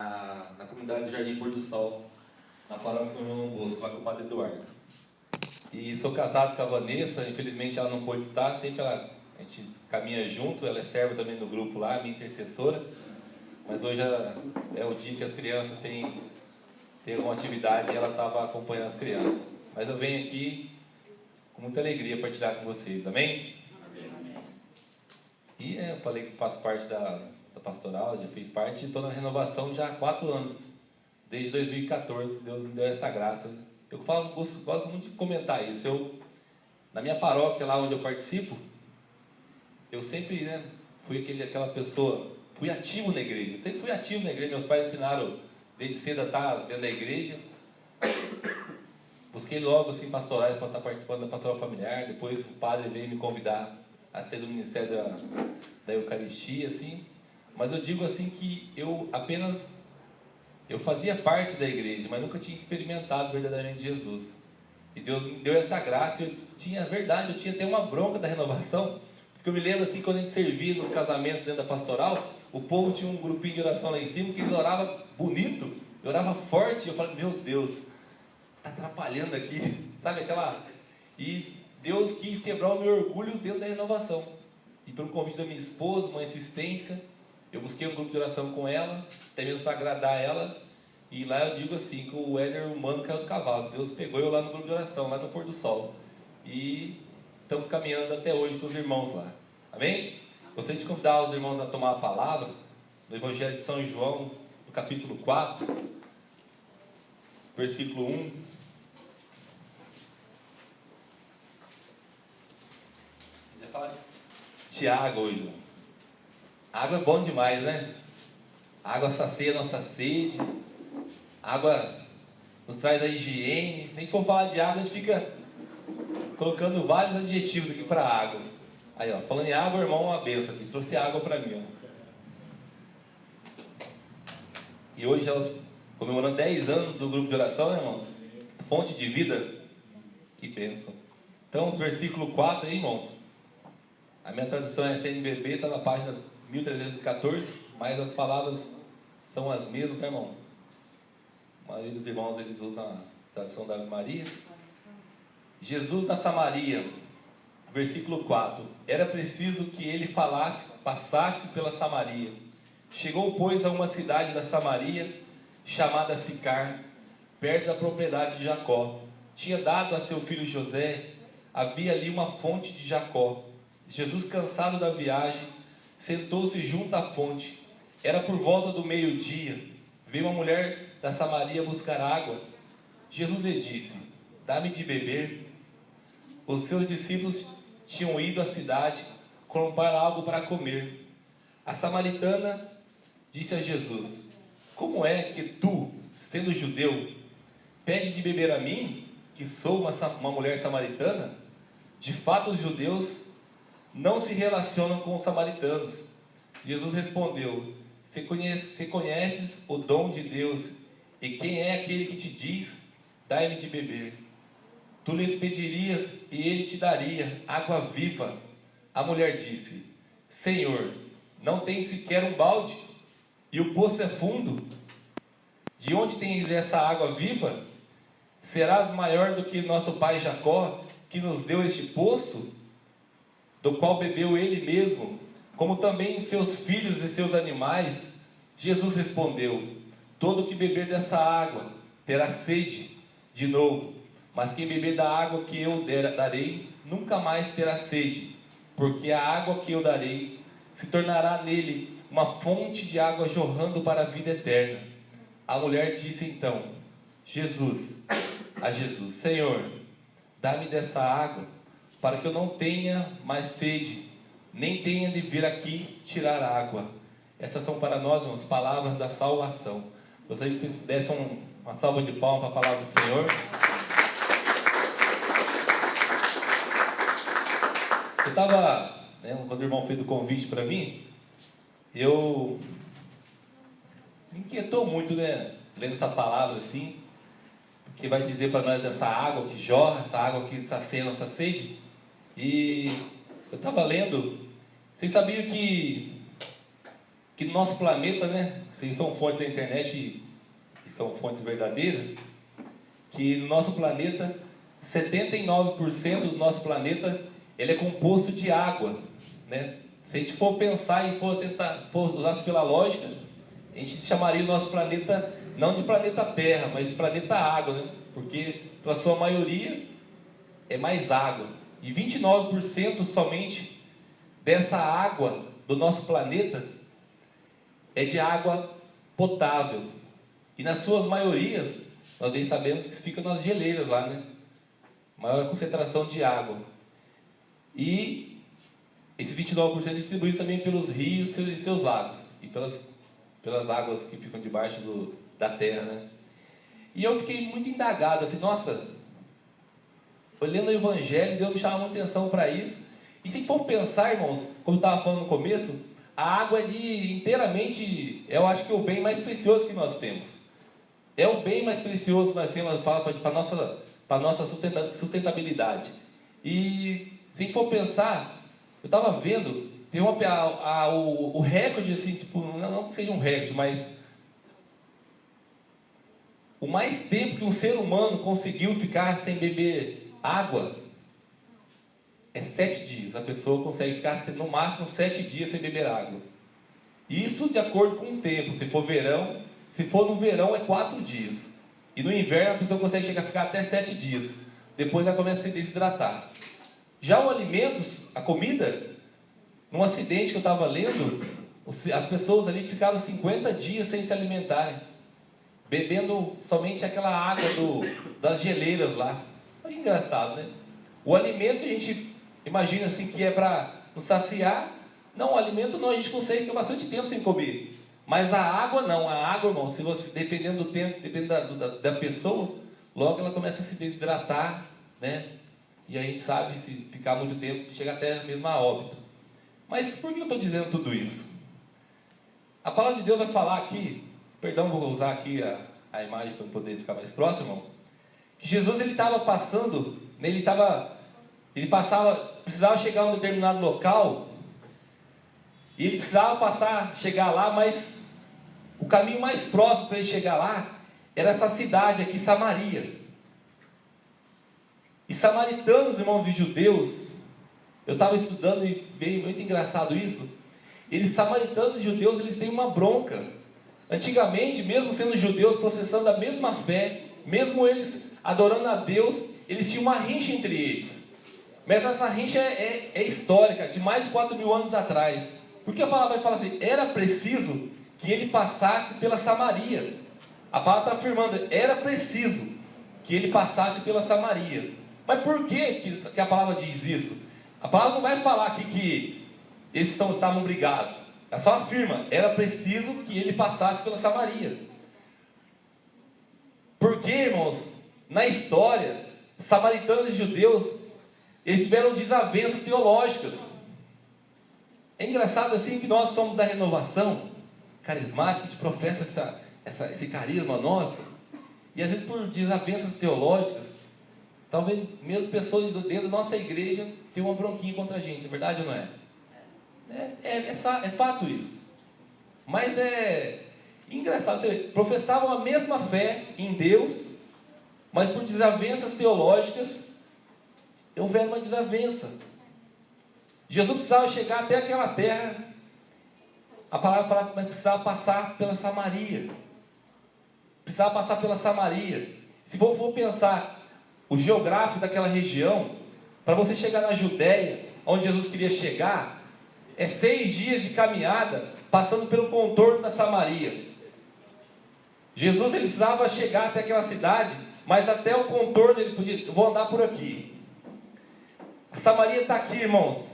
na comunidade do Jardim Pôr do Sol, na paróquia São João Bosco, lá com o Padre Eduardo. E sou casado com a Vanessa, infelizmente ela não pôde estar, sempre a gente caminha junto, ela é serva também no grupo lá, minha intercessora, mas hoje é o dia que as crianças têm alguma atividade e ela estava acompanhando as crianças. Mas eu venho aqui com muita alegria partilhar com vocês, amém? E eu falei que faço parte da pastoral, já fiz parte e estou na renovação já há 4 anos, desde 2014, Deus me deu essa graça. Eu gosto muito de comentar isso. Na minha paróquia, lá onde eu participo, eu sempre fui aquela pessoa, fui ativo na igreja, sempre fui ativo na igreja. Meus pais ensinaram desde cedo a estar dentro da igreja. Busquei logo assim, pastorais para estar participando da pastoral familiar. Depois o padre veio me convidar a ser do ministério da Eucaristia, assim. Mas eu digo assim que eu fazia parte da igreja, mas nunca tinha experimentado verdadeiramente Jesus. E Deus me deu essa graça. Eu tinha até uma bronca da renovação, porque eu me lembro assim, quando a gente servia nos casamentos dentro da pastoral, o povo tinha um grupinho de oração lá em cima, que ele orava bonito, orava forte, e eu falei, meu Deus, está atrapalhando aqui, sabe aquela... E Deus quis quebrar o meu orgulho dentro da renovação, e pelo convite da minha esposa, uma insistência, eu busquei um grupo de oração com ela, até mesmo para agradar ela. E lá eu digo assim, que o Éder humano caiu do cavalo. Deus pegou eu lá no grupo de oração, lá no Pôr do Sol, e estamos caminhando até hoje com os irmãos lá, amém? Gostaria de convidar os irmãos a tomar a palavra no Evangelho de São João, no capítulo 4, versículo 1. Já fala de água hoje, irmão. Água é bom demais, né? Água sacia a nossa sede, água nos traz a higiene. Se a gente for falar de água, a gente fica colocando vários adjetivos aqui para a água. Aí, ó, falando em água, irmão, uma benção aqui, trouxe água para mim, ó. E hoje, comemorando 10 anos do grupo de oração, né, irmão? Fonte de vida, que bênção. Então, os versículo 4 aí, irmãos. A minha tradução é CNBB, está na página 1314, mas as palavras são as mesmas, né, irmão? A maioria dos irmãos, eles usam a tradução da Ave Maria. Jesus na Samaria, versículo 4. Era preciso que ele passasse pela Samaria. Chegou, pois, a uma cidade da Samaria, chamada Sicar, perto da propriedade de Jacó. Tinha dado a seu filho José, havia ali uma fonte de Jacó. Jesus, cansado da viagem, sentou-se junto à fonte. Era por volta do meio-dia. Veio uma mulher da Samaria buscar água. Jesus lhe disse, dá-me de beber. Os seus discípulos tinham ido à cidade comprar algo para comer. A samaritana disse a Jesus, como é que tu, sendo judeu, pede de beber a mim, que sou uma mulher samaritana? De fato, os judeus não se relacionam com os samaritanos. Jesus respondeu, se conheces o dom de Deus, e quem é aquele que te diz, dai-me de beber. Tu lhes pedirias e ele te daria água viva. A mulher disse, Senhor, não tens sequer um balde, e o poço é fundo. De onde tens essa água viva? Serás maior do que nosso pai Jacó, que nos deu este poço, do qual bebeu ele mesmo, como também seus filhos e seus animais? Jesus respondeu, todo que beber dessa água terá sede de novo, mas quem beber da água que eu darei, nunca mais terá sede, porque a água que eu darei se tornará nele uma fonte de água jorrando para a vida eterna. A mulher disse então a Jesus, Senhor, dá-me dessa água, para que eu não tenha mais sede, nem tenha de vir aqui tirar água. Essas são para nós, irmãos, palavras da salvação. Gostaria que vocês dessem uma salva de palmas para a palavra do Senhor. Eu estava, quando o irmão fez o convite para mim, me inquietou muito, lendo essa palavra assim, que vai dizer para nós dessa água que jorra, essa água que sacia a nossa sede. E eu estava lendo, vocês sabiam que no nosso planeta, vocês são fontes da internet e são fontes verdadeiras, que no nosso planeta, 79% do nosso planeta, ele é composto de água, né? Se a gente for pensar e for usar pela lógica, a gente chamaria o nosso planeta, não de planeta Terra, mas de planeta Água, né? Porque, pela sua maioria, é mais água. E 29% somente dessa água do nosso planeta é de água potável. E nas suas maiorias, nós bem sabemos que fica nas geleiras lá, né? Maior concentração de água. E esse 29% distribui também pelos rios e seus lagos. E pelas águas que ficam debaixo da terra, né? E eu fiquei muito indagado, assim, nossa, olhando o Evangelho, Deus me chamou muita atenção para isso. E se for pensar, irmãos, como eu estava falando no começo, a água é inteiramente, eu acho que é o bem mais precioso que nós temos. É o bem mais precioso que nós temos para a nossa sustentabilidade. E se a gente for pensar, eu estava vendo, tem o recorde, assim, tipo, não que seja um recorde, mas o mais tempo que um ser humano conseguiu ficar sem beber água é 7 dias. A pessoa consegue ficar no máximo 7 dias sem beber água. Isso de acordo com o tempo. Se for verão, se for no verão é 4 dias. E no inverno a pessoa consegue chegar a ficar até 7 dias. Depois ela começa a se desidratar. Já o alimentos, a comida, num acidente que eu estava lendo, as pessoas ali ficaram 50 dias sem se alimentarem, bebendo somente aquela água das geleiras lá. Olha que engraçado, né? O alimento a gente imagina assim que é para nos saciar. Não, o alimento não, a gente consegue ficar bastante tempo sem comer. Mas a água não, a água, irmão, se você, dependendo do tempo, dependendo da pessoa, logo ela começa a se desidratar, né? E a gente sabe, se ficar muito tempo, chega até mesmo a óbito. Mas por que eu estou dizendo tudo isso? A palavra de Deus vai falar aqui, perdão, vou usar aqui a imagem para poder ficar mais próximo, irmão. Que Jesus, ele estava passando, precisava chegar a um determinado local, e ele precisava chegar lá, mas o caminho mais próximo para ele chegar lá era essa cidade aqui, Samaria. E samaritanos, irmãos de judeus, eu estava estudando e veio muito engraçado isso. Samaritanos e judeus, eles têm uma bronca. Antigamente, mesmo sendo judeus, processando a mesma fé, mesmo eles adorando a Deus, eles tinham uma rixa entre eles. Mas essa rixa é histórica, de mais de 4.000 anos atrás. Porque a palavra vai falar assim, era preciso que ele passasse pela Samaria. A palavra está afirmando, era preciso que ele passasse pela Samaria. Mas por que a palavra diz isso? A palavra não vai falar aqui que eles estavam brigados. Ela só afirma, era preciso que ele passasse pela Samaria. Porque, irmãos, na história, samaritanos e judeus, eles tiveram desavenças teológicas. É engraçado assim que nós somos da renovação carismática, que professa esse carisma nosso, e às vezes por desavenças teológicas, talvez mesmo pessoas dentro da nossa igreja tenham uma bronquinha contra a gente, é verdade ou não é? É fato isso. Mas é engraçado, professavam a mesma fé em Deus, mas por desavenças teológicas, houveram uma desavença. Jesus precisava chegar até aquela terra, a palavra fala que precisava passar pela Samaria. Precisava passar pela Samaria. Se for pensar o geográfico daquela região, para você chegar na Judéia, onde Jesus queria chegar, é 6 dias de caminhada, passando pelo contorno da Samaria. Jesus, ele precisava chegar até aquela cidade, mas até o contorno ele podia, eu vou andar por aqui. A Samaria está aqui, irmãos.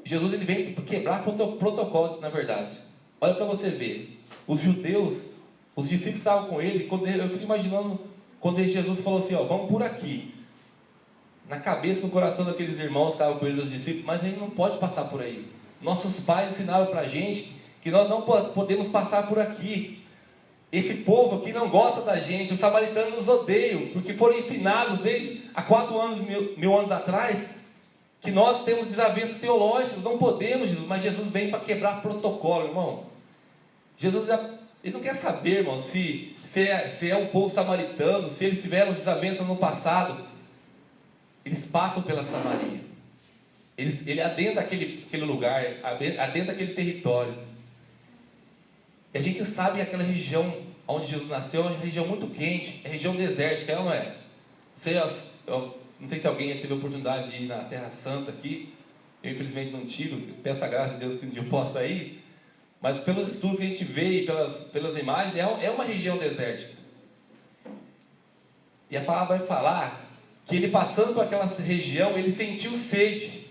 Jesus, ele vem quebrar protocolo, na verdade. Olha para você ver. Os judeus, os discípulos estavam com ele, eu fico imaginando quando Jesus falou assim, vamos por aqui. Na cabeça, no coração daqueles irmãos que estavam com ele, dos discípulos, mas ele não pode passar por aí. Nossos pais ensinaram para a gente que nós não podemos passar por aqui. Esse povo aqui não gosta da gente, os samaritanos nos odeiam, porque foram ensinados desde há 4.000 anos atrás, que nós temos desavenças teológicas, não podemos, Jesus, mas Jesus vem para quebrar protocolo, irmão. Jesus ele não quer saber, irmão, se é um povo samaritano, se eles tiveram desavenças no passado. Eles passam pela Samaria. Ele adentra aquele lugar, adentra aquele território. E a gente sabe que aquela região onde Jesus nasceu é uma região muito quente, é região desértica, não é? Eu não sei se alguém teve a oportunidade de ir na Terra Santa aqui. Eu infelizmente não tive, peço a graça de Deus que um dia eu possa ir. Mas pelos estudos que a gente vê e pelas imagens, é uma região desértica. E a palavra vai falar que ele passando por aquela região, ele sentiu sede.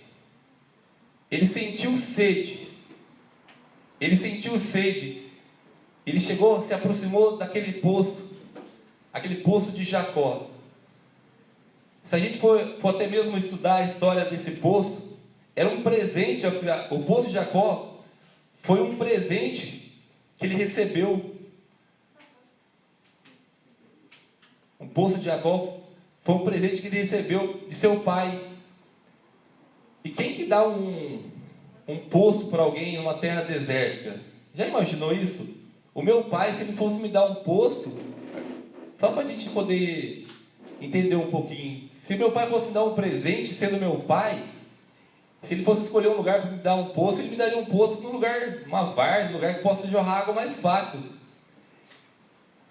Ele sentiu sede. Ele sentiu sede. Ele chegou, se aproximou daquele poço, aquele poço de Jacó. Se a gente for até mesmo estudar a história desse poço, era um presente, o poço de Jacó foi um presente que ele recebeu. O poço de Jacó foi um presente que ele recebeu de seu pai. E quem que dá um poço para alguém em uma terra desértica? Já imaginou isso? O meu pai, se ele fosse me dar um poço, só para a gente poder entender um pouquinho. Se meu pai fosse me dar um presente, sendo meu pai, se ele fosse escolher um lugar para me dar um poço, ele me daria um poço num lugar, uma várzea, um lugar que possa jorrar água mais fácil.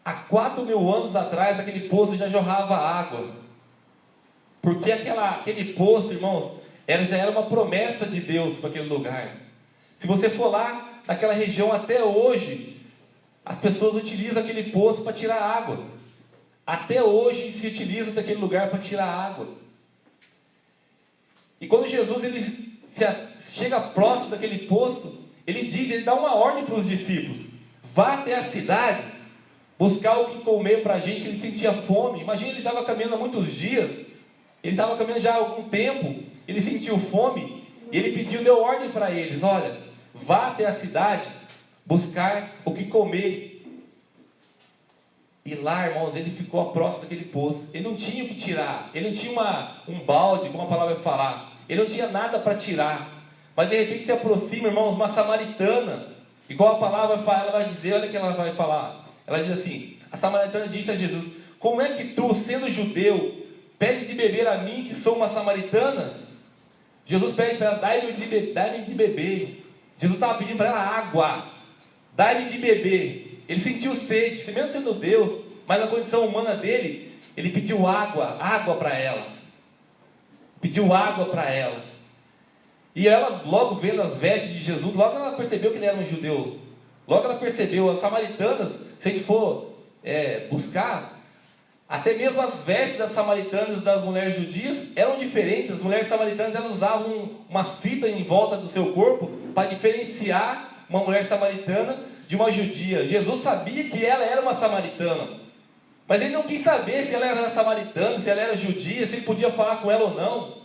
Há 4.000 anos atrás, aquele poço já jorrava água. Porque aquele poço, irmãos, já era uma promessa de Deus para aquele lugar. Se você for lá, naquela região até hoje, as pessoas utilizam aquele poço para tirar água. Até hoje se utiliza daquele lugar para tirar água. E quando Jesus chega próximo daquele poço, ele dá uma ordem para os discípulos: vá até a cidade, buscar o que comer para a gente. Ele sentia fome. Imagina, ele estava caminhando há muitos dias, ele estava caminhando já há algum tempo, ele sentiu fome, e ele deu ordem para eles: olha, vá até a cidade, buscar o que comer. E lá, irmãos, ele ficou próximo daquele poço. Ele não tinha o que tirar. Ele não tinha um balde, como a palavra vai falar. Ele não tinha nada para tirar. Mas de repente se aproxima, irmãos, uma samaritana. Igual a palavra vai falar, ela vai dizer, olha o que ela vai falar. Ela diz assim: a samaritana disse a Jesus: como é que tu, sendo judeu, pedes de beber a mim, que sou uma samaritana? Jesus pede para ela: dai-me de beber. Jesus estava pedindo para ela água. Dai-me de beber. Ele sentiu sede, mesmo sendo Deus, mas na condição humana dele, ele pediu água para ela. Pediu água para ela. E ela, logo vendo as vestes de Jesus, logo ela percebeu que ele era um judeu. Logo ela percebeu. As samaritanas, se a gente for buscar, até mesmo as vestes das samaritanas, das mulheres judias, eram diferentes. As mulheres samaritanas, elas usavam uma fita em volta do seu corpo para diferenciar uma mulher samaritana de uma judia. Jesus sabia que ela era uma samaritana, mas ele não quis saber se ela era samaritana, se ela era judia, se ele podia falar com ela ou não.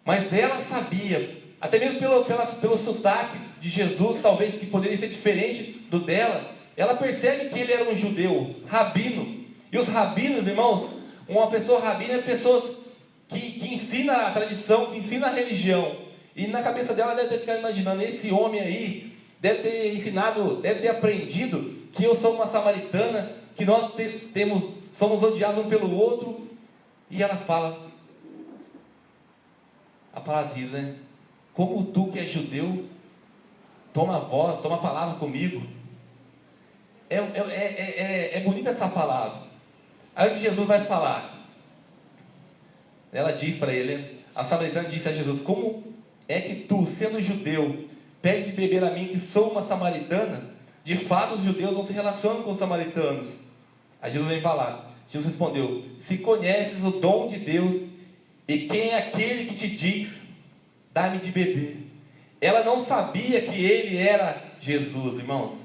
Mas ela sabia, até mesmo pelo sotaque de Jesus, talvez que poderia ser diferente do dela. Ela percebe que ele era um judeu, rabino. E os rabinos, irmãos, uma pessoa rabina é pessoa que ensina a tradição, que ensina a religião. E na cabeça dela deve ter ficado imaginando: esse homem aí deve ter ensinado, deve ter aprendido que eu sou uma samaritana, que nós somos odiados um pelo outro. E ela fala, a palavra diz, né? Como tu que é judeu, toma a voz, toma a palavra comigo. É bonita essa palavra. Aí o que Jesus vai falar? Ela diz para ele, a samaritana disse a Jesus: como é que tu, sendo judeu, pedes de beber a mim, que sou uma samaritana? De fato, os judeus não se relacionam com os samaritanos. Aí Jesus vem falar. Jesus respondeu: se conheces o dom de Deus, e quem é aquele que te diz: dá-me de beber? Ela não sabia que ele era Jesus, irmãos.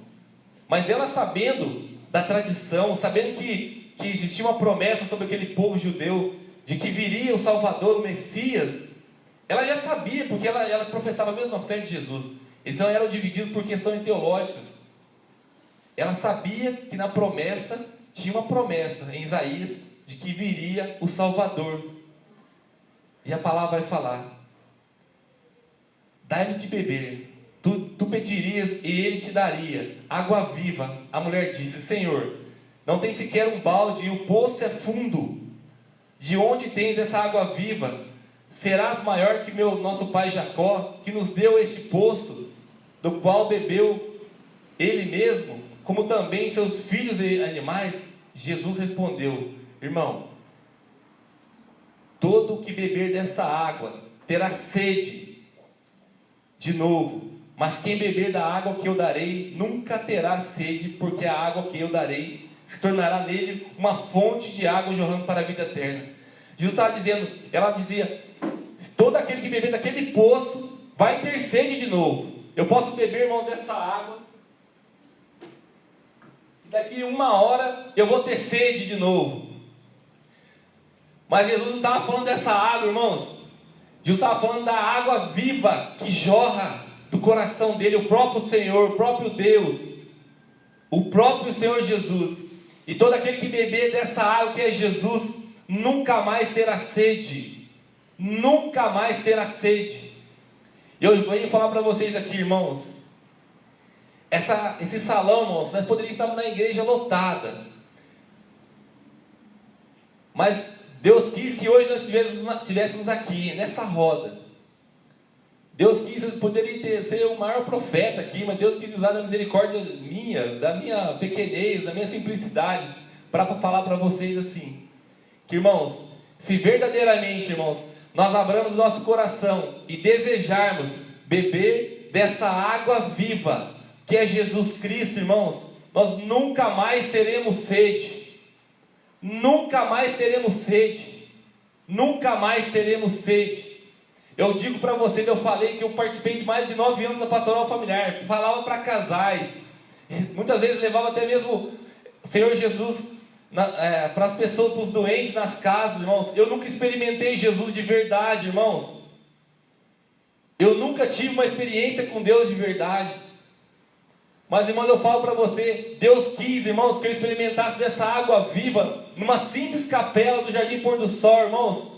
Mas ela, sabendo da tradição, sabendo que existia uma promessa sobre aquele povo judeu, de que viria o Salvador, o Messias, ela já sabia, porque ela professava a mesma fé de Jesus. Eles não eram divididos por questões teológicas. Ela sabia que na promessa, tinha uma promessa em Isaías, de que viria o Salvador. E a palavra vai falar: dai-me de beber. tu pedirias e ele te daria água viva. A mulher disse: Senhor, não tem sequer um balde e o poço é fundo. De onde tens essa água viva? Serás maior que nosso pai Jacó, que nos deu este poço, do qual bebeu ele mesmo, como também seus filhos e animais? Jesus respondeu: irmão, todo o que beber dessa água terá sede de novo, mas quem beber da água que eu darei nunca terá sede, porque a água que eu darei se tornará nele uma fonte de água jorrando para a vida eterna. Jesus estava dizendo, ela dizia: todo aquele que beber daquele poço vai ter sede de novo. Eu posso beber, irmão, dessa água, e daqui 1 hora eu vou ter sede de novo. Mas Jesus não estava falando dessa água, irmãos. Jesus estava falando da água viva que jorra do coração dele, o próprio Senhor, o próprio Deus, o próprio Senhor Jesus. E todo aquele que beber dessa água que é Jesus, nunca mais terá sede. Nunca mais terá sede. Eu venho falar para vocês aqui, irmãos, esse salão, irmãos, nós poderíamos estar na igreja lotada, mas Deus quis que hoje nós estivéssemos aqui, nessa roda. Deus quis, poderia ser o maior profeta aqui, mas Deus quis usar da misericórdia minha, da minha pequenez, da minha simplicidade, para falar para vocês assim, que, irmãos, se verdadeiramente, irmãos, nós abramos nosso coração e desejarmos beber dessa água viva, que é Jesus Cristo, irmãos, nós nunca mais teremos sede. Nunca mais teremos sede. Nunca mais teremos sede. Eu digo para vocês, eu falei que eu participei de mais de 9 anos da pastoral familiar, falava para casais, muitas vezes levava até mesmo o Senhor Jesus para as pessoas, para os doentes nas casas, irmãos. Eu nunca experimentei Jesus de verdade, irmãos. Eu nunca tive uma experiência com Deus de verdade. Mas, irmãos, eu falo para você, Deus quis, irmãos, que eu experimentasse dessa água viva, numa simples capela do Jardim Pôr do Sol, irmãos.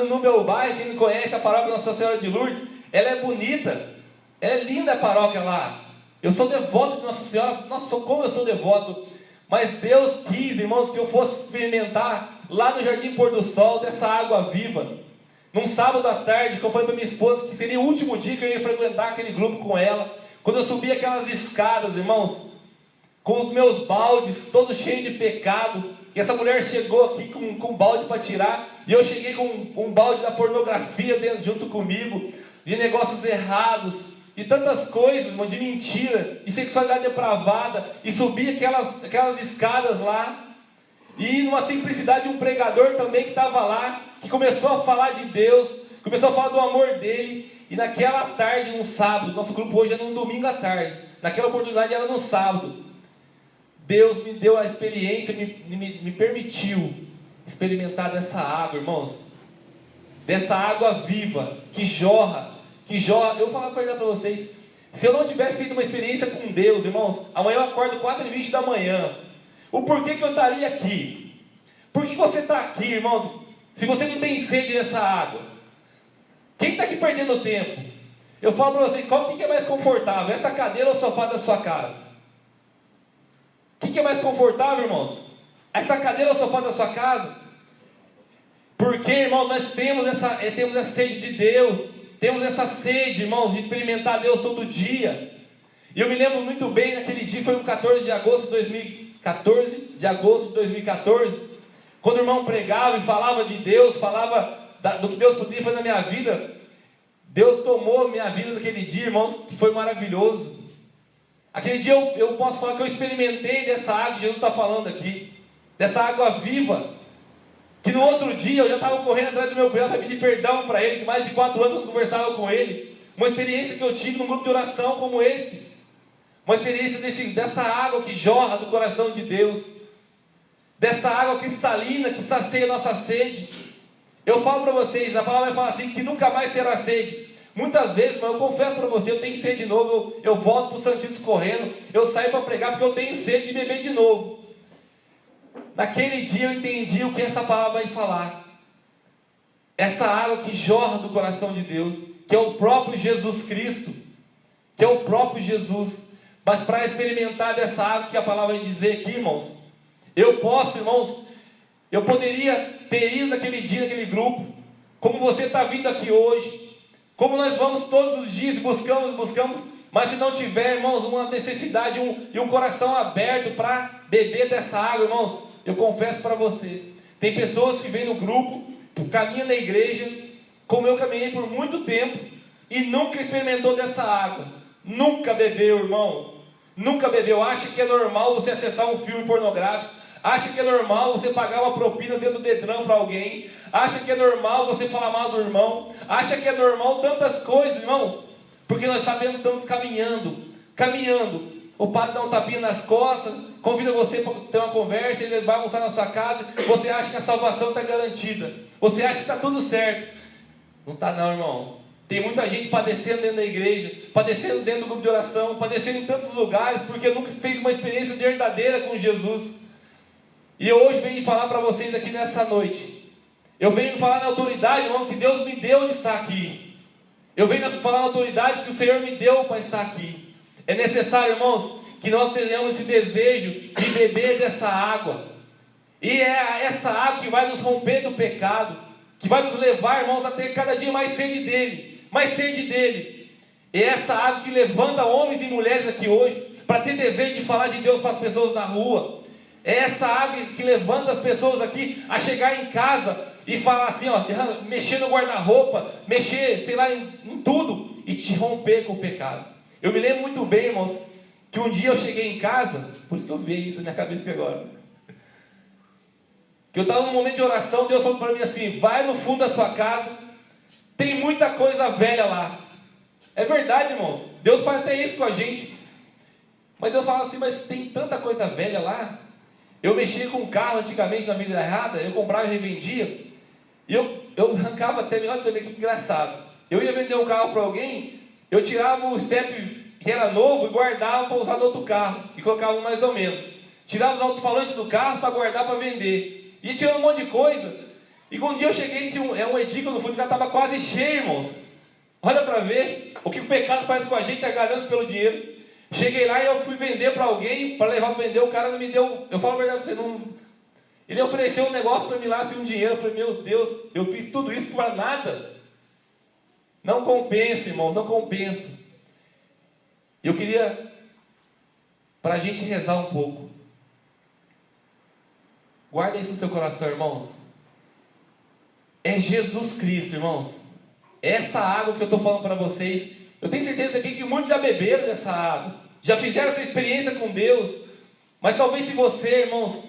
No meu bairro, quem não conhece a paróquia Nossa Senhora de Lourdes, ela é bonita, ela é linda a paróquia lá. Eu sou devoto de Nossa Senhora, nossa, como eu sou devoto. Mas Deus quis, irmãos, que eu fosse experimentar lá no Jardim Pôr do Sol dessa água viva. Num sábado à tarde, que eu falei para minha esposa que seria o último dia que eu ia frequentar aquele grupo com ela. Quando eu subi aquelas escadas, irmãos, com os meus baldes todos cheios de pecado, que essa mulher chegou aqui com um balde para tirar, e eu cheguei com um balde da pornografia dentro, junto comigo, de negócios errados, de tantas coisas, irmão, de mentira, de sexualidade depravada, e subi aquelas escadas lá, e numa simplicidade um pregador também que estava lá, que começou a falar de Deus, começou a falar do amor dele. E naquela tarde, num sábado, nosso grupo hoje é num domingo à tarde, naquela oportunidade era no sábado, Deus me deu a experiência, me permitiu experimentar dessa água, irmãos, dessa água viva, que jorra. Eu vou falar para vocês, se eu não tivesse feito uma experiência com Deus, irmãos, amanhã eu acordo 4h20 da manhã, o porquê que eu estaria aqui? Por que você está aqui, irmãos, se você não tem sede dessa água? Quem está aqui perdendo tempo? Eu falo para vocês, qual que é mais confortável? Essa cadeira ou o sofá da sua casa? O que é mais confortável, irmãos? Essa cadeira ou o sofá da sua casa? Porque, irmão, nós temos essa sede de Deus. Temos essa sede, irmãos, de experimentar Deus todo dia. E eu me lembro muito bem, naquele dia, foi no 14 de agosto de 2014, quando o irmão pregava e falava de Deus, falava do que Deus podia fazer na minha vida. Deus tomou minha vida naquele dia, irmãos, que foi maravilhoso. Aquele dia eu posso falar que eu experimentei dessa água que Jesus está falando aqui, dessa água viva, que no outro dia eu já estava correndo atrás do meu pai para pedir perdão para ele, que mais de 4 anos eu não conversava com ele. Uma experiência que eu tive num grupo de oração como esse, uma experiência dessa água que jorra do coração de Deus, dessa água cristalina que sacia a nossa sede. Eu falo para vocês, a palavra vai falar assim, que nunca mais terá sede. Muitas vezes, mas eu confesso para você, eu tenho sede de novo, eu volto para o Santíssimo correndo, eu saio para pregar porque eu tenho sede de beber de novo. Naquele dia eu entendi o que essa palavra vai falar. Essa água que jorra do coração de Deus, que é o próprio Jesus Cristo. que é o próprio Jesus. Mas para experimentar dessa água que a palavra vai dizer aqui, irmãos, eu posso, irmãos, eu poderia ter ido naquele dia, naquele grupo, como você está vindo aqui hoje, como nós vamos todos os dias, buscamos, mas se não tiver, irmãos, uma necessidade e um coração aberto para beber dessa água, irmãos, eu confesso para você, tem pessoas que vêm no grupo, caminham na igreja, como eu caminhei por muito tempo, e nunca experimentou dessa água, nunca bebeu, irmão, nunca bebeu, acha que é normal você acessar um filme pornográfico, acha que é normal você pagar uma propina dentro do Detran para alguém, acha que é normal você falar mal do irmão, acha que é normal tantas coisas, irmão, porque nós sabemos que estamos caminhando, o padre dá um tapinha nas costas, convida você para ter uma conversa, ele vai almoçar na sua casa, você acha que a salvação está garantida, você acha que está tudo certo, não está não, irmão. Tem muita gente padecendo dentro da igreja, padecendo dentro do grupo de oração, padecendo em tantos lugares, porque nunca fez uma experiência verdadeira com Jesus. E eu hoje venho falar para vocês aqui nessa noite. Eu venho falar na autoridade, irmão, que Deus me deu de estar aqui. Eu venho falar na autoridade que o Senhor me deu para estar aqui. É necessário, irmãos, que nós tenhamos esse desejo de beber dessa água. E é essa água que vai nos romper do pecado, que vai nos levar, irmãos, a ter cada dia mais sede dele. Mais sede dele. É essa água que levanta homens e mulheres aqui hoje para ter desejo de falar de Deus para as pessoas na rua. É essa água que levanta as pessoas aqui a chegar em casa e falar assim, ó, mexer no guarda-roupa, mexer, sei lá, em tudo e te romper com o pecado. Eu me lembro muito bem, irmãos, que um dia eu cheguei em casa, por isso que eu vi isso na minha cabeça agora, que eu estava num momento de oração, Deus falou para mim assim, vai no fundo da sua casa, tem muita coisa velha lá. É verdade, irmãos. Deus faz até isso com a gente. Mas Deus fala assim, mas tem tanta coisa velha lá. Eu mexia com carro antigamente na vida errada. Eu comprava e revendia. E eu arrancava até, olha também que engraçado. Eu ia vender um carro para alguém. Eu tirava o step que era novo e guardava para usar no outro carro. E colocava mais ou menos. Tirava os alto-falantes do carro para guardar para vender. Ia tirando um monte de coisa. E um dia eu cheguei, tinha um edículo no fundo que já estava quase cheio, irmãos. Olha para ver o que o pecado faz com a gente, a ganância pelo dinheiro. Cheguei lá e eu fui vender para alguém, para levar para vender, o cara não me deu, eu falo a verdade para você, não. Ele ofereceu um negócio para mim lá, assim, um dinheiro, eu falei, meu Deus, eu fiz tudo isso para nada. Não compensa, irmãos, não compensa. Eu queria, para a gente rezar um pouco. Guarda isso no seu coração, irmãos. É Jesus Cristo, irmãos. Essa água que eu estou falando para vocês, eu tenho certeza aqui que muitos já beberam dessa água, já fizeram essa experiência com Deus, mas talvez se você, irmãos,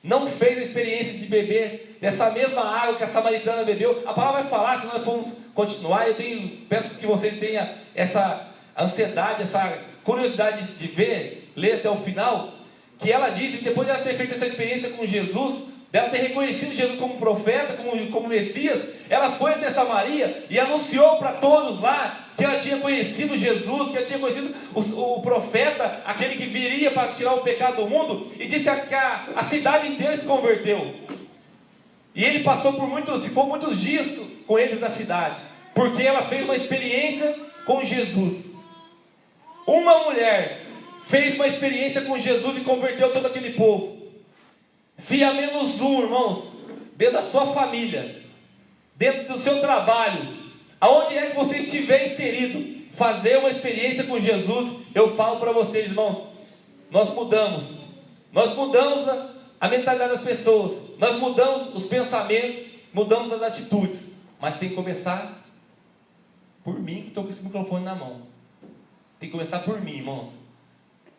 não fez a experiência de beber dessa mesma água que a samaritana bebeu, a palavra vai falar, se nós formos continuar, peço que vocês tenham essa ansiedade, essa curiosidade de ver, ler até o final, que ela diz, depois de ela ter feito essa experiência com Jesus, dela ter reconhecido Jesus como profeta, como Messias, ela foi até Samaria e anunciou para todos lá que ela tinha conhecido Jesus, que ela tinha conhecido o profeta, aquele que viria para tirar o pecado do mundo, e disse que a cidade inteira se converteu. E ele ficou muitos dias com eles na cidade, porque ela fez uma experiência com Jesus. Uma mulher fez uma experiência com Jesus e converteu todo aquele povo. Se há menos um, irmãos, dentro da sua família, dentro do seu trabalho, aonde é que você estiver inserido, fazer uma experiência com Jesus, eu falo para vocês, irmãos, nós mudamos a mentalidade das pessoas, nós mudamos os pensamentos, mudamos as atitudes, mas tem que começar por mim, que estou com esse microfone na mão. Tem que começar por mim, irmãos.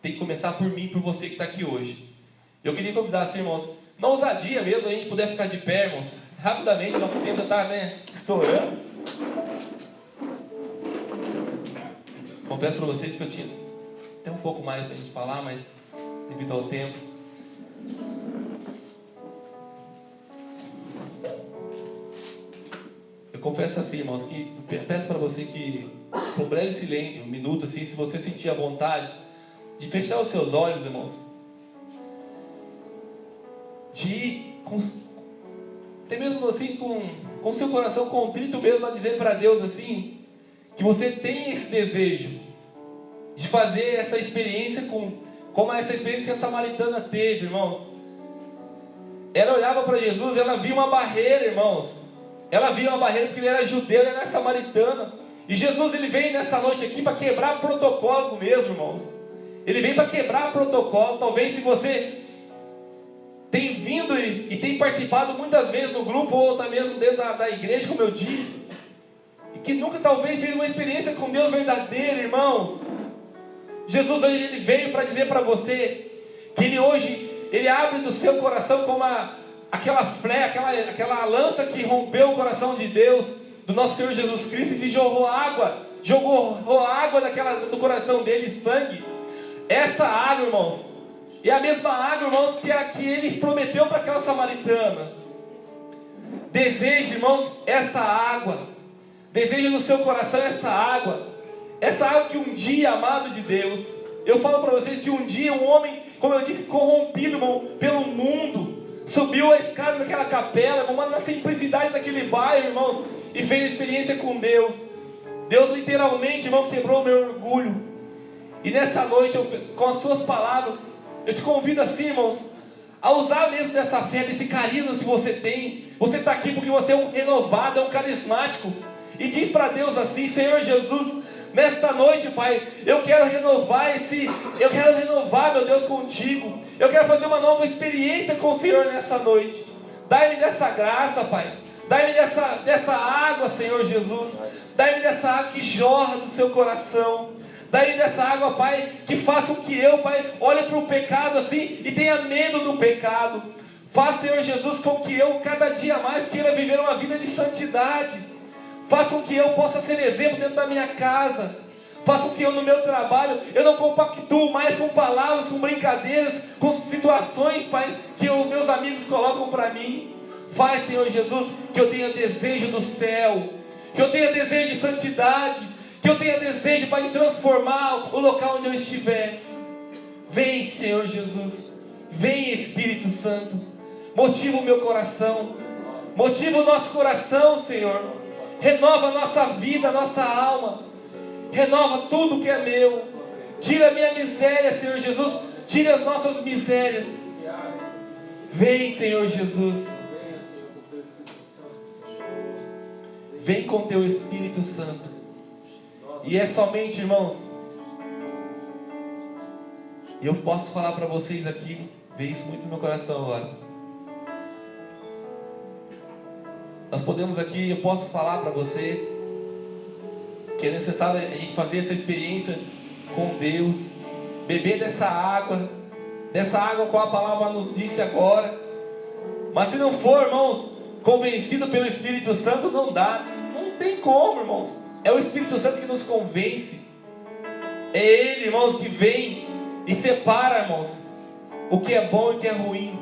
Tem que começar por mim, por você que está aqui hoje. Eu queria convidar assim, irmãos, na ousadia mesmo, a gente puder ficar de pé, irmãos, rapidamente, nosso tempo já está, estourando. Confesso para vocês que eu tinha até um pouco mais para a gente falar, mas devido ao tempo. Eu confesso assim, irmãos, que peço para você que, por um breve silêncio, um minuto assim, se você sentir a vontade de fechar os seus olhos, irmãos, até mesmo assim com o seu coração contrito mesmo, a dizer para Deus assim, que você tem esse desejo de fazer essa experiência como essa experiência que a samaritana teve, irmãos. Ela olhava para Jesus, ela via uma barreira, irmãos. Ela via uma barreira porque ele era judeu, ele era samaritano. E Jesus, ele veio nessa noite aqui para quebrar protocolo mesmo, irmãos. Ele veio para quebrar protocolo. Talvez se você tem vindo e tem participado muitas vezes no grupo, ou até mesmo dentro da igreja, como eu disse, e que nunca talvez fez uma experiência com Deus verdadeira, irmãos. Jesus hoje ele veio para dizer para você que ele hoje, ele abre do seu coração como aquela flecha, aquela lança que rompeu o coração de Deus, do nosso Senhor Jesus Cristo, e que jogou água do coração dele, sangue. Essa água, irmãos, é a mesma água, irmãos, que ele prometeu para aquela samaritana. Deseje, irmãos, essa água. Deseje no seu coração essa água. Essa água que um dia, amado de Deus, eu falo para vocês que um dia um homem, como eu disse, corrompido, irmão, pelo mundo, subiu a escada daquela capela, irmão, na simplicidade daquele bairro, irmãos, e fez a experiência com Deus. Deus literalmente, irmão, quebrou o meu orgulho. E nessa noite, com as suas palavras, eu te convido assim, irmãos, a usar mesmo dessa fé, desse carisma que você tem. Você está aqui porque você é um renovado, é um carismático. E diz para Deus assim: Senhor Jesus, nesta noite, Pai, eu quero renovar, meu Deus, contigo. Eu quero fazer uma nova experiência com o Senhor nessa noite. Dai-me dessa graça, Pai. Dai-me dessa água, Senhor Jesus. Dai-me dessa água que jorra do seu coração. Dai-me dessa água, Pai, que faça com que eu, Pai, olhe para o pecado assim e tenha medo do pecado. Faça, Senhor Jesus, com que eu cada dia mais queira viver uma vida de santidade. Faça com que eu possa ser exemplo dentro da minha casa. Faça com que eu no meu trabalho, eu não compactuo mais com palavras, com brincadeiras, com situações, Pai, que os meus amigos colocam para mim. Faz, Senhor Jesus, que eu tenha desejo do céu, que eu tenha desejo de santidade, que eu tenha desejo, Pai, de transformar o local onde eu estiver. Vem, Senhor Jesus, vem, Espírito Santo, motiva o meu coração, motiva o nosso coração, Senhor. Renova a nossa vida, a nossa alma. Renova tudo que é meu. Tira a minha miséria, Senhor Jesus. Tira as nossas misérias. Vem, Senhor Jesus. Vem com teu Espírito Santo. E é somente, irmãos, e eu posso falar para vocês aqui, veio isso muito no meu coração agora. Nós podemos aqui, eu posso falar para você que é necessário a gente fazer essa experiência com Deus, beber dessa água qual a palavra nos disse agora. Mas se não for, irmãos, convencido pelo Espírito Santo, não dá, não tem como, irmãos. É o Espírito Santo que nos convence. É Ele, irmãos, que vem e separa, irmãos, o que é bom e o que é ruim.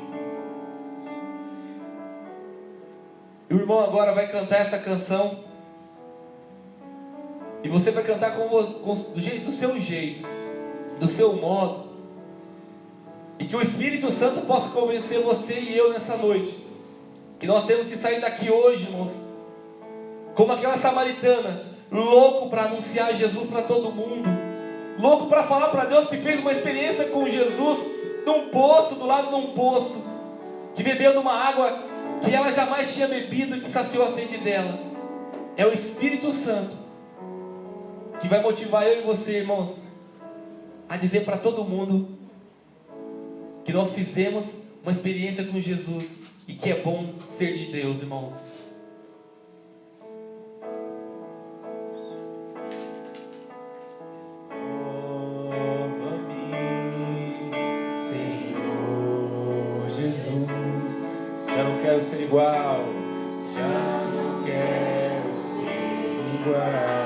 E o irmão agora vai cantar essa canção. E você vai cantar do seu jeito, do seu modo. E que o Espírito Santo possa convencer você e eu nessa noite. Que nós temos que sair daqui hoje, irmãos, como aquela samaritana, louco para anunciar Jesus para todo mundo. Louco para falar para Deus que fez uma experiência com Jesus num poço, do lado de um poço. Que bebeu de uma água que ela jamais tinha bebido e que saciou a sede dela. É o Espírito Santo que vai motivar eu e você, irmãos, a dizer para todo mundo que nós fizemos uma experiência com Jesus e que é bom ser de Deus, irmãos. Prova-me, Senhor Jesus. Já não quero ser igual, já não quero ser igual.